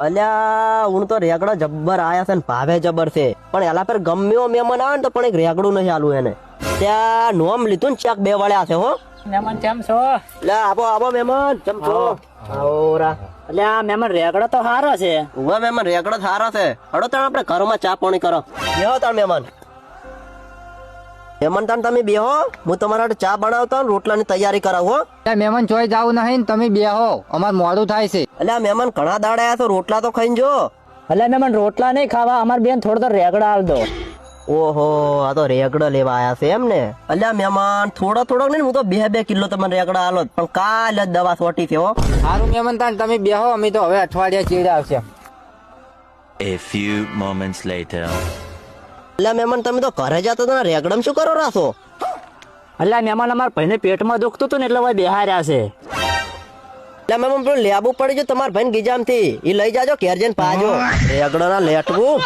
અલ્યા હું તો રેગડો જબ્બર આયા છે ને ભાવે જબર છે, પણ એલા પર ગમ્યો મહેમાન આવે ને તો પણ એક રેગડું નહીં આલું એને. ત્યાં નોમ લીધું ને ચેક બે વળ્યા છે હો. મહેમાન કેમ છો? લે આપો મહેમાન કેમ છો? આવરા. એટલે આ મહેમાન રેગડો તો સારો છે. ઉભા મહેમાન રેગડો સારો છે. હડો તાણ આપણે ઘરમાં ચા પાણી કરો. બેહો તાણ મહેમાન. મહેમાન તાણ તમે બેહો, હું તમારા માટે ચા બનાવતો ને રોટલાની તૈયારી કરાવું હો. મહેમાન ચોય જાવું નહીં ને તમે બેહો, અમાર મોડું થાય છે. એટલે આ મહેમાન ઘણા દાડા આયા તો રોટલા તો ખાઈને જો. એટલે મહેમાન રોટલા નહીં ખાવા, અમાર બેન થોડો તો રેગડા આલ દો. ઓહો આ તો રેગડો લેવા આયા છે એમ ને. અલ્યા મહેમાન થોડો નહીં, હું તો 2 કિલો તમને રેગડા આલો, પણ કાલ જ દવા સોટી છે હો. સારું મહેમાન તાન તમે બેહો, અમે તો હવે અઠવાડિયા ચીડ આવશે. A few moments later. અલ્યા મહેમાન તમે તો ઘરે જતા હતા, રેગડમ શું કરો રાસો? એટલે મહેમાન અમાર ભાઈને પેટમાં દુખતું હતું ને એટલે ભાઈ બેહાર્યા છે. એટલે મહેમાન પેલું લેબુ પડી ગયું તમારા ભાઈ ગીજામ થી, એ લઈ જાજો ઘેર જઈને પાજો. રેગડો ના લેટવું.